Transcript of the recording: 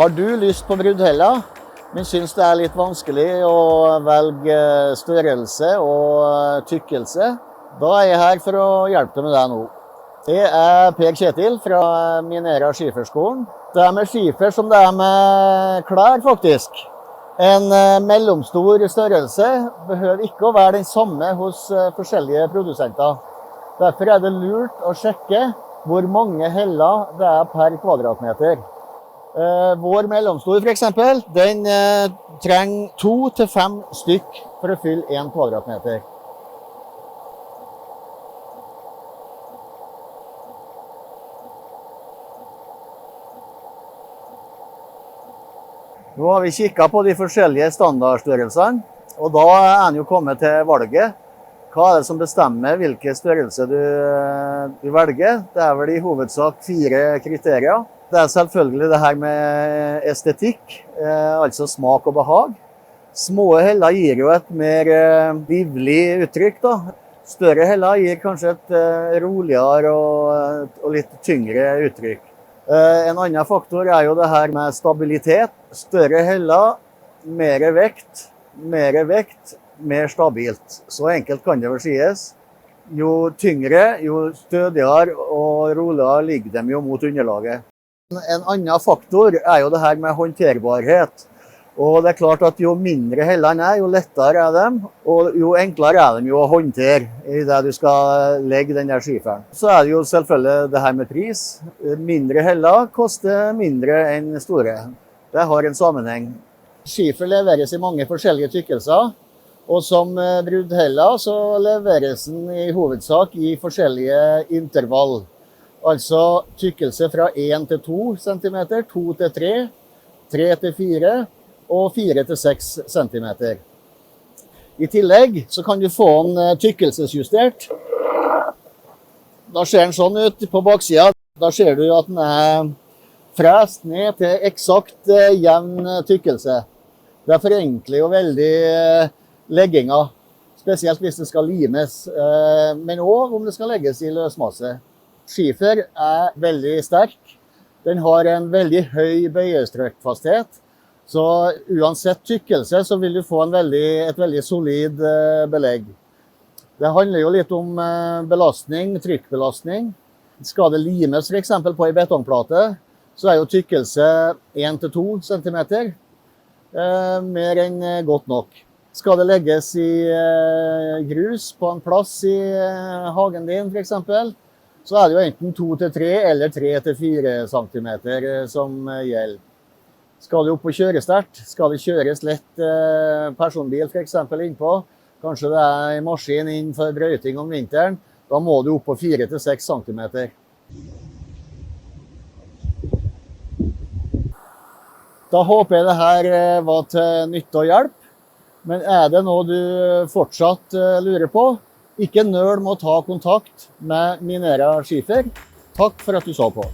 Har du lyst på Brudhella, men synes det er litt vanskelig å velge størrelse og tykkelse? Da er jeg her for å hjelpe deg med det nå. Jeg er Per Kjetil fra Minera Skiferskolen. Det er med skifer som det er med klær faktisk. En mellomstor størrelse behøver ikke å være den samme hos forskjellige produsenter. Derfor er det lurt å sjekke hvor mange heller det er per kvadratmeter. Vår mellomstor for eksempel, den trenger 2 til 5 stykk for å fylle 1 kvadratmeter. Nå har vi kikket på de forskjellige standardstørrelsene, og da er den jo kommet til valget. Hva er det som bestemmer hvilken størrelse du velger? Det er vel i hovedsak 4 kriterier. Det er selvfølgelig det her med estetikk, altså smak og behag. Små heller gir jo et mer livlig uttrykk da. Større heller gir kanskje et roligere og litt tyngre uttrykk. En annen faktor er jo det her med stabilitet. Større heller, mer vekt, mer stabilt. Så enkelt kan det vel sies. Jo tyngre, jo stødigere og roligere ligger de jo mot underlaget. En annen faktor er jo det her med håndterbarhet. Og det er klart at jo mindre hellene er, jo lettere er de, og jo enklere er de jo å håndtere i det du skal legge den der skiferen. Så er det jo selvfølgelig det her med pris. Mindre heller koster mindre enn store. Det har en sammenheng. Skifer leveres i mange forskjellige tykkelser, og som Brudhella så leveres den i hovedsak i forskjellige intervall. Altså tykkelse fra 1 til 2 cm, 2 til 3, 3 til 4 og 4 til 6 cm. I tillegg så kan du få den tykkelsesjustert. Da ser den sånn ut på baksida. Da ser du at den er frest ned til eksakt jevn tykkelse. Det forenkler jo veldig legginga, spesielt hvis det skal limes, men også om det skal legges i løsmasse. Skifer er veldig sterk. Den har en veldig høy bøyestrøkfasthet. Så uansett tykkelse så vil du få et veldig solid belegg. Det handler jo litt om belastning, trykkbelastning. Skal det limes for eksempel på en betongplate, så er jo tykkelse 1 til 2 cm mer enn godt nok. Skal det legges i grus på en plass i hagen din for eksempel, så er det jo enten 2 til 3 eller 3 til 4 cm som gjelder. Skal du opp på kjørestert, skal det kjøres lett personbil for eksempel innpå, kanskje det er en maskin inn for brøyting om vinteren, da må du opp på 4 til 6 cm. Da håper jeg det her var til nytte og hjelp, men er det noe du fortsatt lurer på, ikke nøl med å ta kontakt med Minera Skifer. Takk for at du så på.